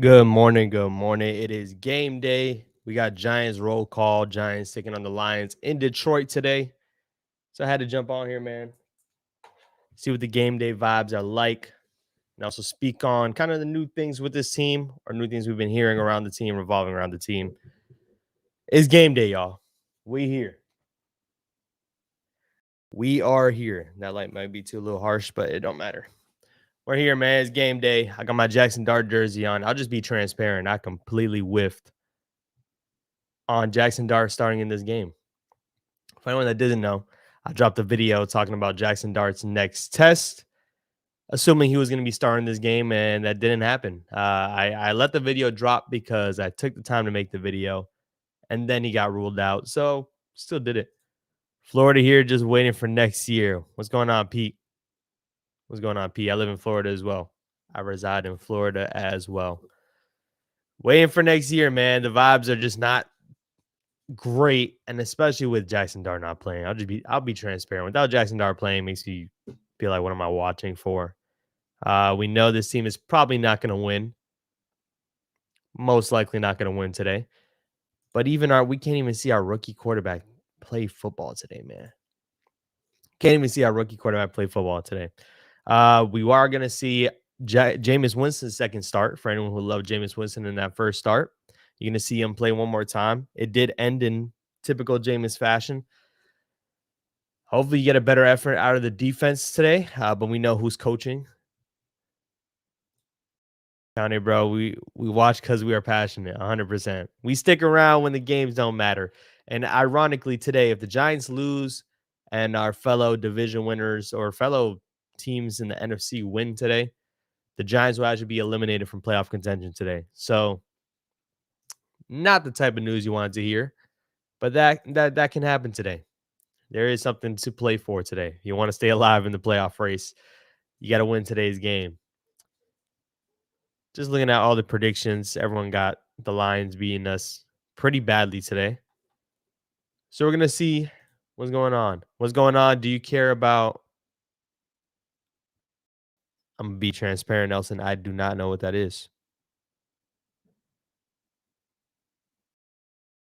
Good morning. Good morning. It is game day. We got Giants roll call. Giants taking on the Lions in Detroit today. So I had to jump on here, man. See what the game day vibes are like. And also speak on kind of the new things with this team or new things we've been hearing around the team, revolving around the team. It's game day, y'all. We here. We are here. That light might be too a little harsh, but it don't matter. We're here, man. It's game day. I got my Jackson Dart jersey on. I'll just be transparent. I completely whiffed on Jackson Dart starting in this game. For anyone that didn't know, I dropped a video talking about Jackson Dart's next test, assuming he was going to be starting this game, and that didn't happen. I let the video drop because I took the time to make the video, and then he got ruled out. So still did it. Florida here, just waiting for next year. What's going on, Pete? What's going on, Pete? I live in Florida as well. I reside in Florida as well. Waiting for next year, man. The vibes are just not great, and especially with Jackson Dart not playing. I'll be transparent. Without Jackson Dart playing, makes you feel like, what am I watching for? We know this team is probably not going to win. Most likely not going to win today. But we can't even see our rookie quarterback play football today, man. Can't even see our rookie quarterback play football today. We are going to see Jameis Winston's second start. For anyone who loved Jameis Winston in that first start, you're going to see him play one more time. It did end in typical Jameis fashion. Hopefully you get a better effort out of the defense today, but we know who's coaching. County, bro, we watch because we are passionate, 100%. We stick around when the games don't matter. And ironically, today, if the Giants lose and our fellow division winners or fellow teams in the NFC win today, the Giants will actually be eliminated from playoff contention today. So, not the type of news you wanted to hear, but that can happen today. There is something to play for today. You want to stay alive in the playoff race, you got to win today's game. Just looking at all the predictions, everyone got the Lions beating us pretty badly today. So we're going to see what's going on. What's going on? Do you care about? I'm going to be transparent, Nelson. I do not know what that is.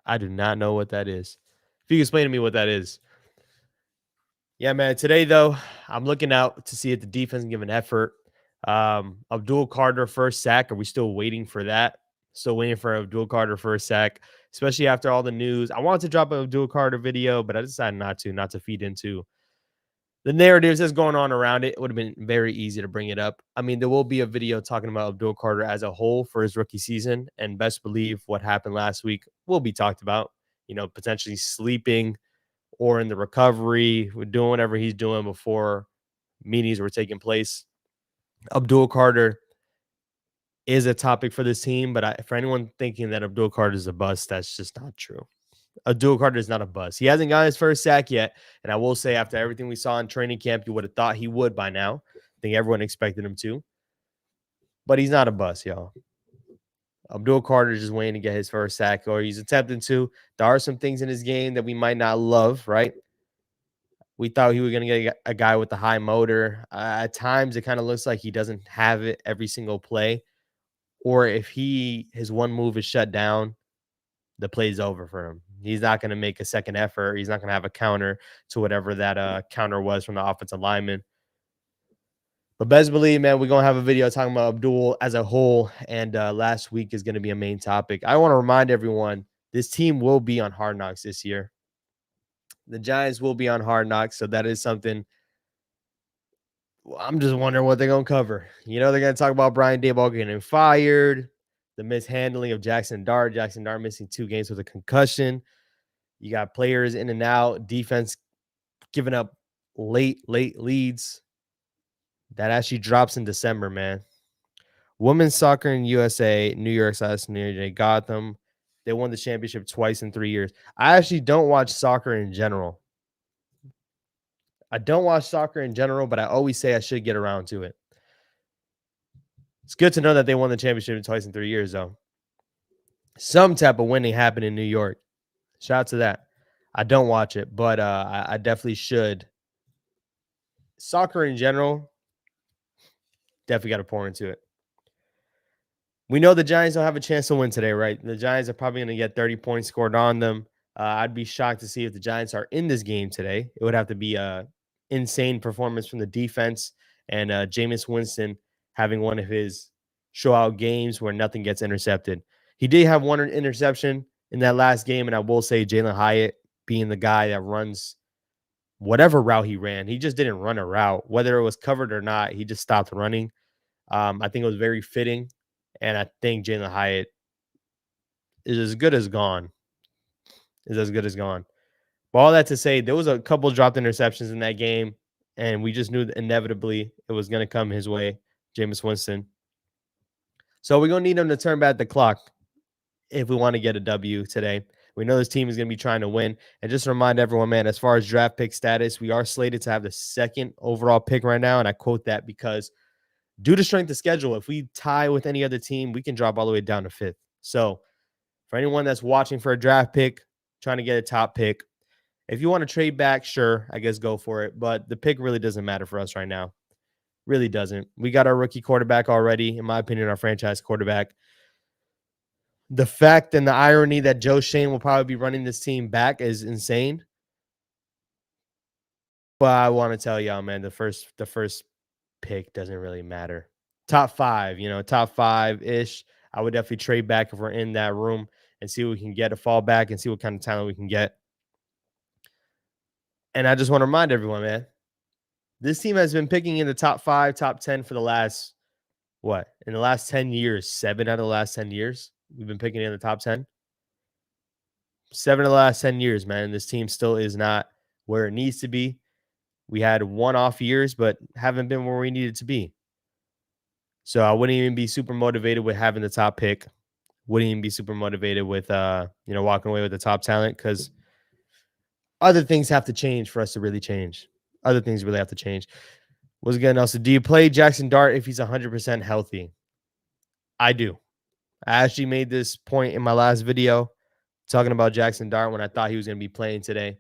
I do not know what that is. If you can explain to me what that is. Yeah, man. Today, though, I'm looking out to see if the defense can give an effort. Abdul Carter first sack. Are we still waiting for that? Still waiting for Abdul Carter first sack, especially after all the news. I wanted to drop a Abdul Carter video, but I decided not to feed into the narratives that's going on around it. It would have been very easy to bring it up. I mean, there will be a video talking about Abdul Carter as a whole for his rookie season, and best believe what happened last week will be talked about. Potentially sleeping or in the recovery, doing whatever he's doing before meetings were taking place. Abdul Carter is a topic for this team, but for anyone thinking that Abdul Carter is a bust, that's just not true. Abdul Carter is not a bust. He hasn't gotten his first sack yet, and I will say after everything we saw in training camp, you would have thought he would by now. I think everyone expected him to, but he's not a bust, y'all. Abdul Carter is just waiting to get his first sack, or he's attempting to. There are some things in his game that we might not love, right? We thought he was going to get a guy with the high motor. At times, it kind of looks like he doesn't have it every single play. Or if his one move is shut down, the play's over for him. He's not going to make a second effort. He's not going to have a counter to whatever that counter was from the offensive lineman. But best believe, man, we're going to have a video talking about Abdul as a whole. And last week is going to be a main topic. I want to remind everyone, this team will be on Hard Knocks this year. The Giants will be on Hard Knocks. So that is something. I'm just wondering what they're going to cover. They're going to talk about Brian Daboll getting fired, the mishandling of Jackson Dart missing 2 games with a concussion. You got players in and out, defense giving up late leads. That actually drops in December, man. Women's soccer in USA, New York size, they got them. They won the championship twice in 3 years. I actually don't watch soccer in general. But I always say I should get around to it. It's good to know that they won the championship twice in 3 years, though. Some type of winning happened in New York. Shout out to that. I don't watch it, but I definitely should. Soccer in general, definitely got to pour into it. We know the Giants don't have a chance to win today, right? The Giants are probably going to get 30 points scored on them. I'd be shocked to see if the Giants are in this game today. It would have to be a insane performance from the defense and Jameis Winston having one of his show-out games where nothing gets intercepted. He did have one interception in that last game, and I will say Jalen Hyatt being the guy that runs whatever route he ran. He just didn't run a route, whether it was covered or not. He just stopped running. I think it was very fitting, and I think Jalen Hyatt is as good as gone. Is as good as gone. But all that to say, there was a couple dropped interceptions in that game, and we just knew that inevitably it was going to come his way, Jameis Winston. So we're going to need him to turn back the clock if we want to get a W today. We know this team is going to be trying to win. And just to remind everyone, man, as far as draft pick status, we are slated to have the second overall pick right now. And I quote that because due to strength of schedule, if we tie with any other team, we can drop all the way down to fifth. So for anyone that's watching for a draft pick, trying to get a top pick, if you want to trade back, sure, I guess go for it. But the pick really doesn't matter for us right now. Really doesn't. We got our rookie quarterback already, in my opinion, our franchise quarterback. The fact and the irony that Joe Shane will probably be running this team back is insane. But I want to tell y'all, man, the first pick doesn't really matter. Top five, top five-ish. I would definitely trade back if we're in that room and see what we can get a fall back and see what kind of talent we can get. And I just want to remind everyone, man, this team has been picking in the top 5, top 10 for the last, in the last 10 years, 7 out of the last 10 years, we've been picking in the top 10. 7 of the last 10 years, man. This team still is not where it needs to be. We had one-off years, but haven't been where we needed to be. So I wouldn't even be super motivated with having the top pick. Wouldn't even be super motivated with, walking away with the top talent because other things have to change for us to really change. Other things really have to change. What's good, Nelson? Do you play Jackson Dart if he's 100% healthy? I do. I actually made this point in my last video talking about Jackson Dart when I thought he was going to be playing today.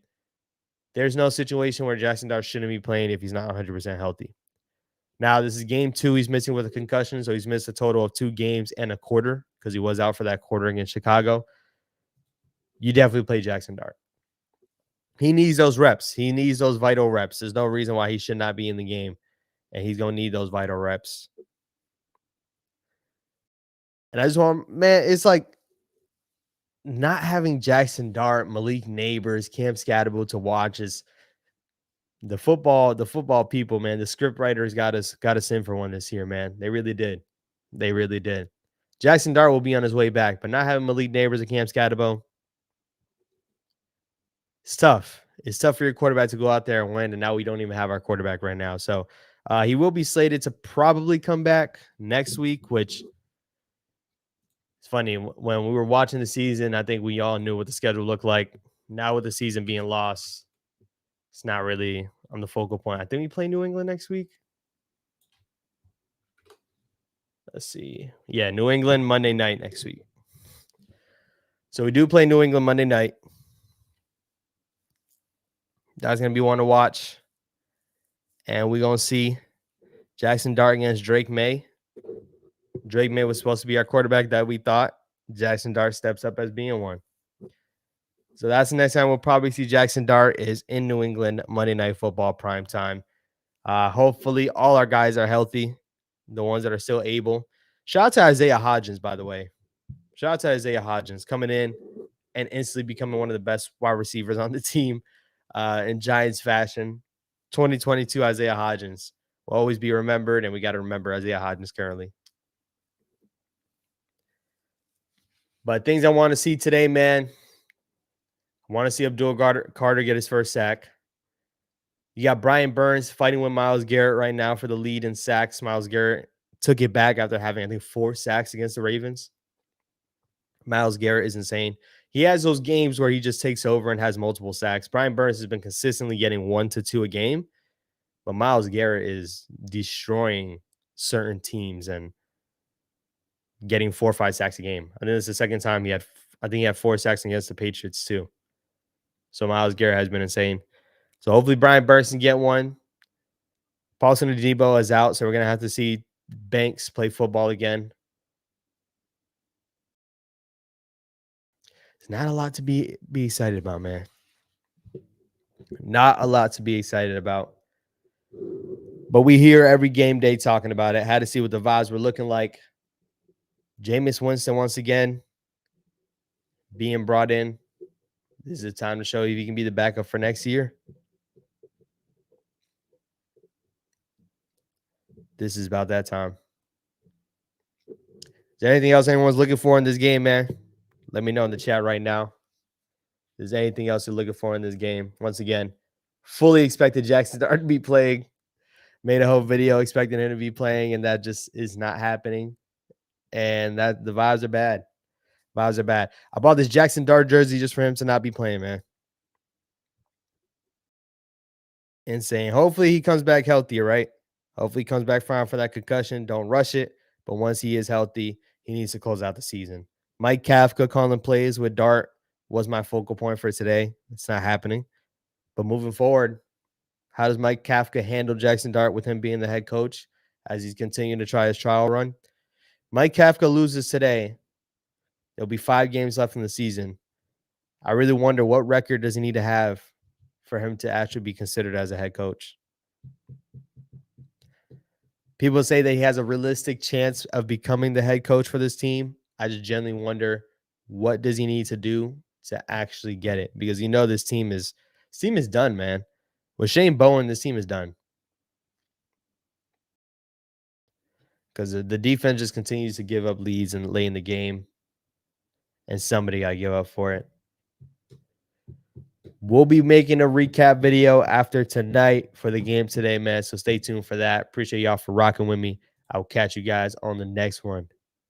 There's no situation where Jackson Dart shouldn't be playing if he's not 100% healthy. Now, this is game 2. He's missing with a concussion, so he's missed a total of 2 games and a quarter because he was out for that quarter against Chicago. You definitely play Jackson Dart. He needs those reps. He needs those vital reps. There's no reason why he should not be in the game, and he's going to need those vital reps. And I just want, man, it's like not having Jackson Dart, Malik Neighbors, Cam Scatterable to watch is the football people, man. The script writers got us in for one this year, man. They really did. They really did. Jackson Dart will be on his way back, but not having Malik Neighbors and Cam Scatterable, it's tough. It's tough for your quarterback to go out there and win, and now we don't even have our quarterback right now. So he will be slated to probably come back next week, which it's funny. When we were watching the season, I think we all knew what the schedule looked like. Now with the season being lost, it's not really on the focal point. I think we play New England next week. Let's see. Yeah, New England Monday night next week. So we do play New England Monday night. That's going to be one to watch. And we're going to see Jackson Dart against Drake May. Drake May was supposed to be our quarterback that we thought. Jackson Dart steps up as being one. So that's the next time we'll probably see Jackson Dart is in New England Monday Night Football prime time. Hopefully all our guys are healthy, the ones that are still able. Shout out to Isaiah Hodgins, by the way. Shout out to Isaiah Hodgins coming in and instantly becoming one of the best wide receivers on the team in Giants fashion. 2022 Isaiah Hodgins will always be remembered, and we got to remember Isaiah Hodgins currently. But things I want to see today, man. I want to see Abdul Carter get his first sack. You got Brian Burns fighting with Myles Garrett right now for the lead in sacks. Myles Garrett took it back after having, I think, 4 sacks against the Ravens. Myles Garrett is insane. He has those games where he just takes over and has multiple sacks. Brian Burns has been consistently getting 1 to 2 a game, but Myles Garrett is destroying certain teams and getting 4 or 5 sacks a game. I think this is the second time he had 4 sacks against the Patriots too. So Myles Garrett has been insane. So hopefully Brian Burns can get one. Paulson Adebo is out, so we're going to have to see Banks play football again. It's not a lot to be excited about, man. Not a lot to be excited about. But we hear every game day talking about it. Had to see what the vibes were looking like. Jameis Winston once again being brought in. This is a time to show if he can be the backup for next year. This is about that time. Is there anything else anyone's looking for in this game, man? Let me know in the chat right now. If there's anything else you're looking for in this game. Once again, fully expected Jackson Dart to be playing. Made a whole video expecting him to be playing, and that just is not happening. And that the vibes are bad. Vibes are bad. I bought this Jackson Dart jersey just for him to not be playing, man. Insane. Hopefully he comes back healthier, right? Hopefully he comes back fine for that concussion. Don't rush it. But once he is healthy, he needs to close out the season. Mike Kafka calling plays with Dart was my focal point for today. It's not happening. But moving forward, how does Mike Kafka handle Jackson Dart with him being the head coach as he's continuing to try his trial run? Mike Kafka loses today. There'll be 5 games left in the season. I really wonder what record does he need to have for him to actually be considered as a head coach. People say that he has a realistic chance of becoming the head coach for this team. I just genuinely wonder, what does he need to do to actually get it? Because this team is done, man. With Shane Bowen, this team is done. Because the defense just continues to give up leads and late in the game. And somebody got to give up for it. We'll be making a recap video after tonight for the game today, man. So stay tuned for that. Appreciate y'all for rocking with me. I'll catch you guys on the next one.